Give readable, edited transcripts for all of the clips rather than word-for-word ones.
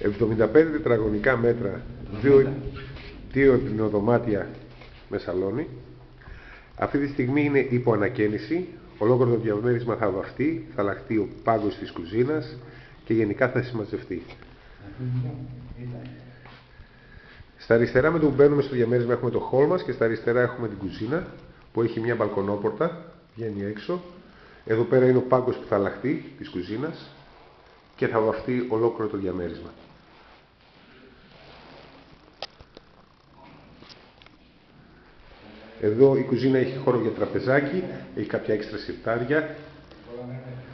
75 τετραγωνικά μέτρα, δύο υπνοδωμάτια με σαλόνι. Αυτή τη στιγμή είναι υπό ανακαίνιση. Ολόκληρο το διαμέρισμα θα βαφτεί, θα αλλάχτεί ο πάγκος της κουζίνας και γενικά θα συμμαζευτεί. Στα αριστερά με το που μπαίνουμε στο διαμέρισμα έχουμε το hall μας και στα αριστερά έχουμε την κουζίνα που έχει μια μπαλκονόπορτα, βγαίνει έξω. Εδώ πέρα είναι ο πάγκος που θα αλλάχτεί της κουζίνας και θα βαφτεί ολόκληρο το διαμέρισμα. Εδώ η κουζίνα έχει χώρο για τραπεζάκι, έχει κάποια έξτρα σιρτάρια,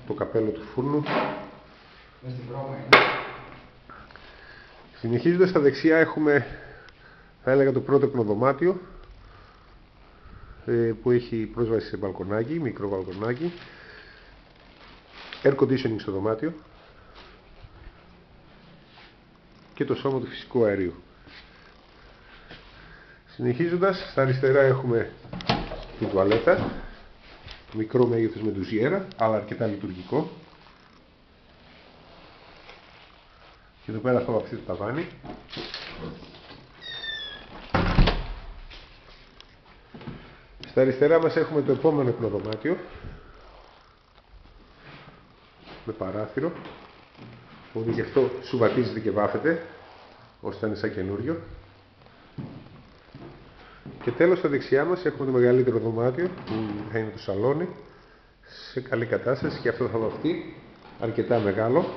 το καπέλο του φούρνου. Συνεχίζοντας στα δεξιά έχουμε, θα έλεγα, το πρώτο υπνοδωμάτιο που έχει πρόσβαση σε μπαλκονάκι, μικρό μπαλκονάκι, air conditioning στο δωμάτιο και το σώμα του φυσικού αερίου. Συνεχίζοντας, στα αριστερά έχουμε την τουαλέτα, μικρό μέγεθος με ντουζιέρα, αλλά αρκετά λειτουργικό. Και εδώ πέρα θα βαφτεί το ταβάνι. Στα αριστερά μας έχουμε το επόμενο υπνοδωμάτιο με παράθυρο, που γι' αυτό σουβατίζεται και βάφεται ώστε να είναι σαν καινούριο. Και τέλος, στα δεξιά μας έχουμε το μεγαλύτερο δωμάτιο που θα είναι το σαλόνι, σε καλή κατάσταση, και αυτό θα βαφτεί, αρκετά μεγάλο,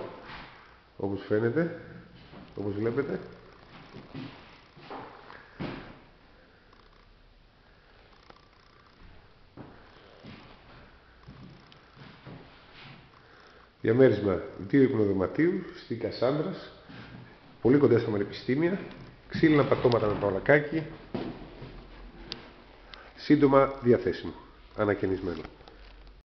όπως φαίνεται, όπως βλέπετε. Διαμέρισμα 2 υπνοδωματίου στην Κασάνδρας, πολύ κοντά στα πανεπιστήμια, ξύλινα πατώματα με παυλακάκι, σύντομα διαθέσιμο, ανακαινισμένο.